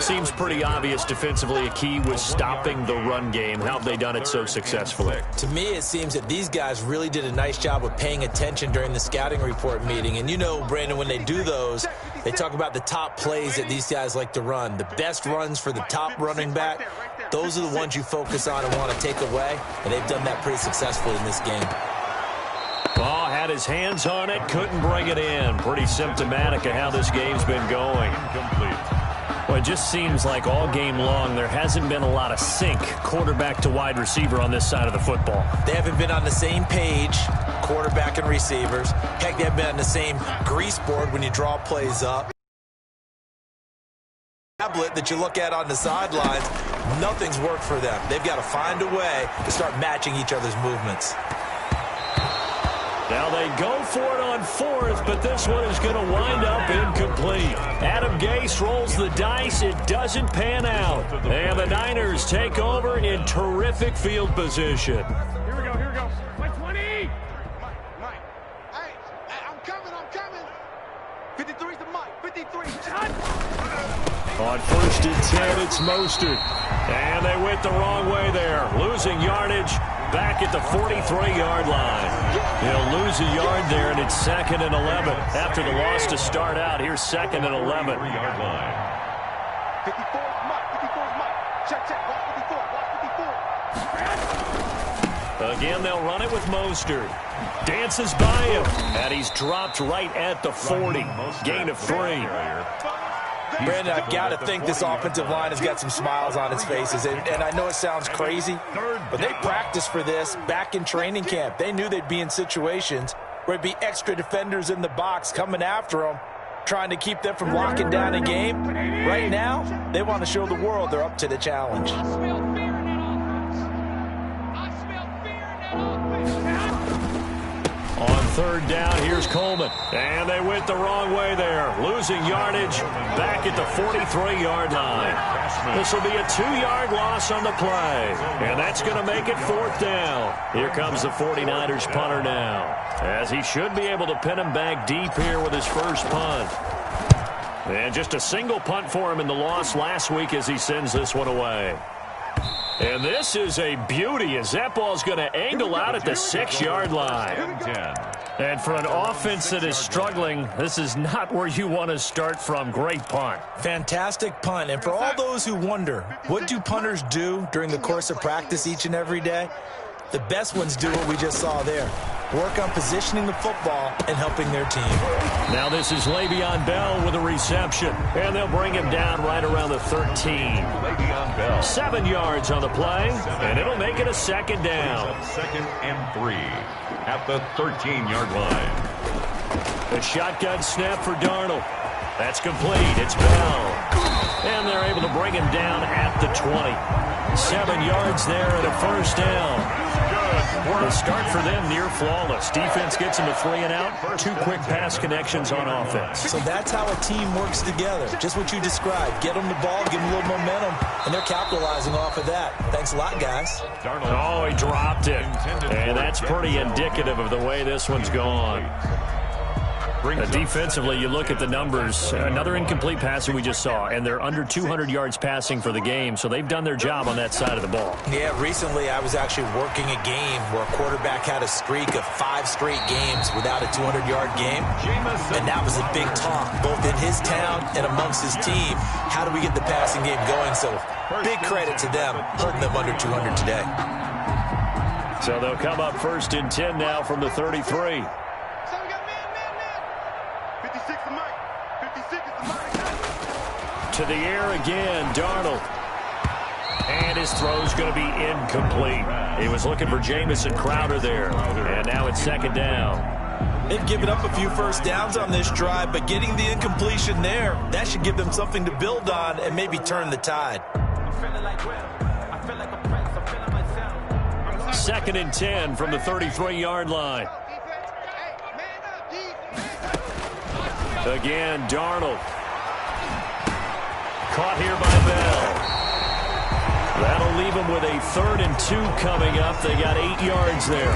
Seems pretty obvious defensively a key was stopping the run game. How have they done it so successfully? To me, it seems that these guys really did a nice job of paying attention during the scouting report meeting. And you know, Brandon, when they do those, they talk about the top plays that these guys like to run. The best runs for the top running back, those are the ones you focus on and want to take away. And they've done that pretty successfully in this game. Ball had his hands on it, couldn't bring it in. Pretty symptomatic of how this game's been going. Incomplete. Well, it just seems like all game long there hasn't been a lot of sync quarterback to wide receiver on this side of the football. They haven't been on the same page, quarterback and receivers. Heck, they haven't been on the same grease board when you draw plays up. Tablet that you look at on the sidelines, nothing's worked for them. They've got to find a way to start matching each other's movements. Now they go for it on fourth, but this one is going to wind up incomplete. Adam Gase rolls the dice. It doesn't pan out. And the Niners take over in terrific field position. Here we go. Play 20. Mike. Hey, I'm coming. 53's the Mike. 53. On 1st and 10, it's Mostert. And they went the wrong way there. Losing yardage back at the 43-yard line. He'll lose a yard there, and it's 2nd and 11. After the loss to start out, here's 2nd and 11. 3-yard line. 54's Mike. 54's Mike. Check. Watch 54. Again, they'll run it with Mostert. Dances by him, and he's dropped right at the 40. Gain of 3. Brandon, I've got to think this offensive line has got some smiles on its faces. And I know it sounds crazy, but they practiced for this back in training camp. They knew they'd be in situations where it'd be extra defenders in the box coming after them, trying to keep them from locking down a game. Right now, they want to show the world they're up to the challenge. On 3rd down, here's Coleman. And they went the wrong way there. Losing yardage back at the 43-yard line. This will be a 2-yard loss on the play. And that's going to make it 4th down. Here comes the 49ers punter now, as he should be able to pin him back deep here with his first punt. And just a single punt for him in the loss last week as he sends this one away. And this is a beauty as that ball's going to angle out at the 6-yard line. And for an offense that is struggling, this is not where you want to start from. Great punt. Fantastic punt. And for all those who wonder, what do punters do during the course of practice each and every day? The best ones do what we just saw there. Work on positioning the football and helping their team. Now this is Le'Veon Bell with a reception. And they'll bring him down right around the 13. Le'Veon Bell. 7 yards on the play, and it'll make it a 2nd down. 2nd and 3 at the 13-yard line. A shotgun snap for Darnold. That's complete. It's Bell. And they're able to bring him down at the 20. 7 yards there and a 1st down. The start for them near flawless. Defense gets them a 3 and out. 2 quick pass connections on offense. So that's how a team works together. Just what you described. Get them the ball, give them a little momentum, and they're capitalizing off of that. Thanks a lot, guys. Oh, he dropped it. And that's pretty indicative of the way this one's gone. Defensively, you look at the numbers. Another incomplete pass that we just saw, and they're under 200 yards passing for the game, so they've done their job on that side of the ball. Yeah, recently I was actually working a game where a quarterback had a streak of 5 straight games without a 200-yard game, and that was a big talk, both in his town and amongst his team. How do we get the passing game going? So big credit to them, holding them under 200 today. So they'll come up 1st and 10 now from the 33. To the air again, Darnold. And his throw's going to be incomplete. He was looking for Jamison Crowder there. And now it's 2nd down. They've given up a few first downs on this drive, but getting the incompletion there, that should give them something to build on and maybe turn the tide. 2nd and 10 from the 33-yard line. Again, Darnold. Caught here by Bell. That'll leave them with a 3rd and 2 coming up. They got 8 yards there.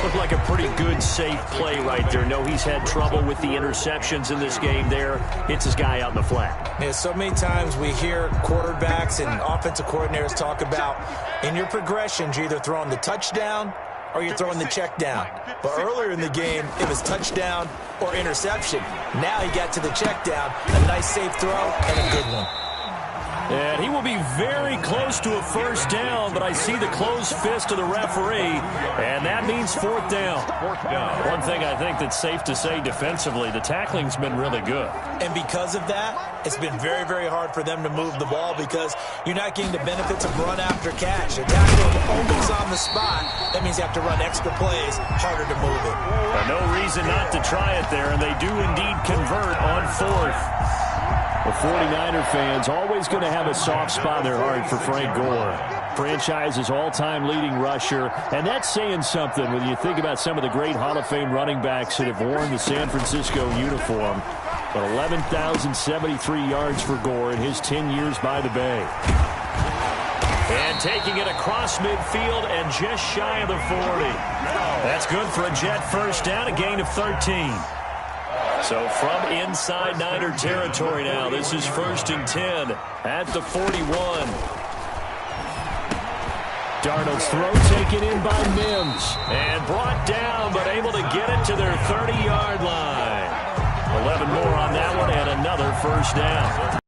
Looked like a pretty good, safe play right there. No, he's had trouble with the interceptions in this game there. Hits his guy out in the flat. Yeah, so many times we hear quarterbacks and offensive coordinators talk about in your progressions, you're either throwing the touchdown or you're throwing the check down. But earlier in the game, it was touchdown or interception. Now he got to the check down, a nice safe throw and a good one. And he will be very close to a 1st down, but I see the closed fist of the referee, and that means 4th down. One thing I think that's safe to say defensively, the tackling's been really good. And because of that, it's been very, very hard for them to move the ball because you're not getting the benefits of run after catch. A tackle almost on the spot. That means you have to run extra plays, harder to move it. No reason not to try it there, and they do indeed convert on 4th. The 49er fans always going to have a soft spot in their heart for Frank Gore. franchise's all-time leading rusher, and that's saying something when you think about some of the great Hall of Fame running backs that have worn the San Francisco uniform. But 11,073 yards for Gore in his 10 years by the Bay. And taking it across midfield and just shy of the 40. That's good for a Jet first down, a gain of 13. So from inside Niner territory now, this is 1st and 10 at the 41. Darnold's throw taken in by Mims. And brought down, but able to get it to their 30-yard line. 11 more on that one and another first down.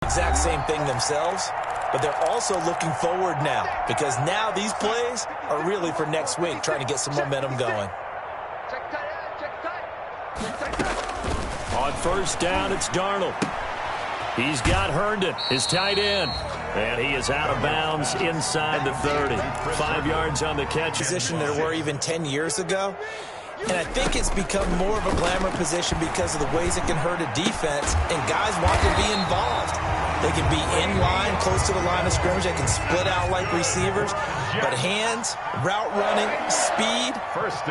Exact same thing themselves, but they're also looking forward now because now these plays are really for next week, trying to get some momentum going. On first down, it's Darnold. He's got Herndon, his tight end. And he is out of bounds inside the 30. 5 yards on the catch. Position there were even 10 years ago. And I think it's become more of a glamour position because of the ways it can hurt a defense. And guys want to be involved. They can be in line, close to the line of scrimmage. They can split out like receivers. But hands, route running, speed,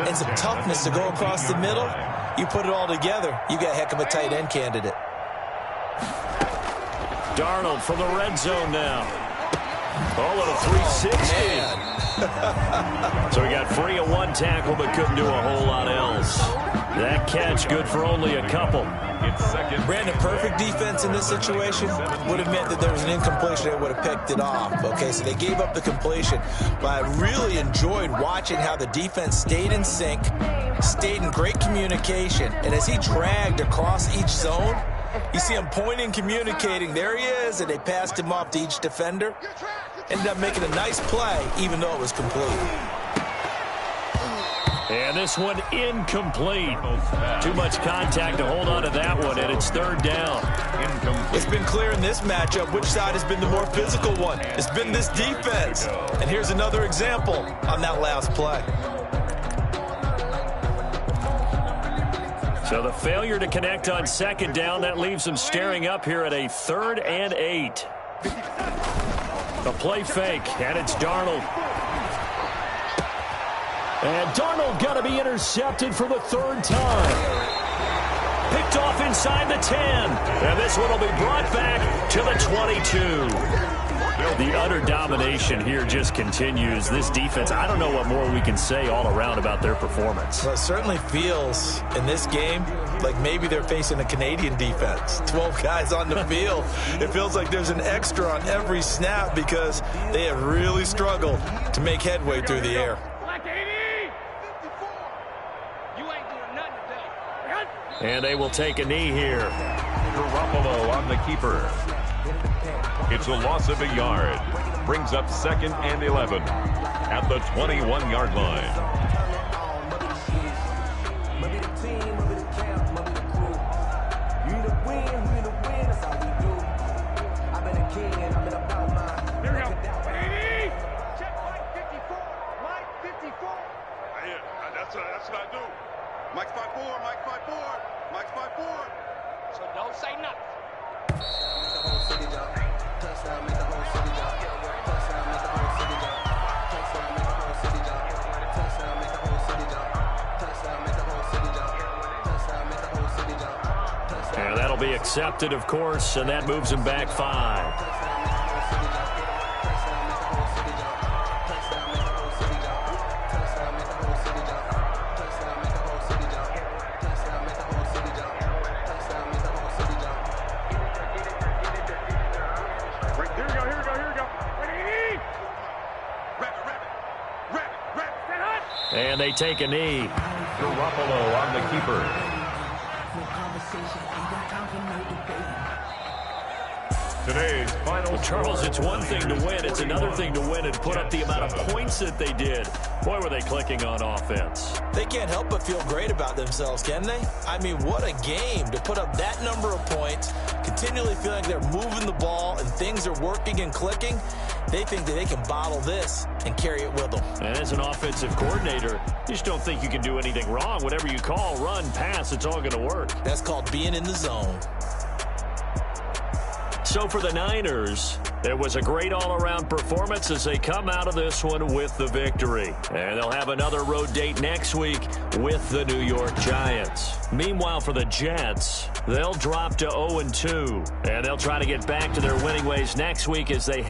and some toughness to go across the middle. You put it all together, you got a heck of a tight end candidate. Darnold from the red zone now. Oh, a little 360. So he got free of one tackle, but couldn't do a whole lot else. That catch good for only a couple. Brandon, perfect defense in this situation would have meant that there was an incompletion that would have picked it off. Okay, so they gave up the completion. But I really enjoyed watching how the defense stayed in sync, stayed in great communication. And as he dragged across each zone, you see him pointing, communicating. There he is, and they passed him off to each defender. Ended up making a nice play, even though it was complete. And this one incomplete. Too much contact to hold on to that one, and it's 3rd down. It's been clear in this matchup which side has been the more physical one. It's been this defense. And here's another example on that last play. So the failure to connect on 2nd down, that leaves them staring up here at a 3rd and 8. The play fake, and it's Darnold. And Darnold got to be intercepted for the 3rd time. Picked off inside the 10. And this one will be brought back to the 22. The utter domination here just continues. This defense, I don't know what more we can say all around about their performance. Well, it certainly feels in this game like maybe they're facing a Canadian defense. 12 guys on the field. It feels like there's an extra on every snap because they have really struggled to make headway through the air. And they will take a knee here. Garoppolo on the keeper. It's a loss of a yard. Brings up 2nd and 11 at the 21-yard line. Here we go. 80. Check Mike 54. Mike 54. Yeah, that's what I do. Mike 5-4. Mike 5-4. Mike 5-4. So don't say nothing. And that'll be accepted, of course, and that moves him back 5. And they take a knee. Garoppolo on the keeper. Today's final. Well, Charles, it's one thing to win. It's another thing to win and put up the amount of points that they did. Boy, were they clicking on offense. They can't help but feel great about themselves, can they? I mean, what a game to put up that number of points, continually feeling like they're moving the ball and things are working and clicking. They think that they can bottle this and carry it with them. And as an offensive coordinator, you just don't think you can do anything wrong. Whatever you call, run, pass, it's all going to work. That's called being in the zone. So for the Niners, it was a great all-around performance as they come out of this one with the victory. And they'll have another road date next week with the New York Giants. Meanwhile, for the Jets, they'll drop to 0-2, and they'll try to get back to their winning ways next week as they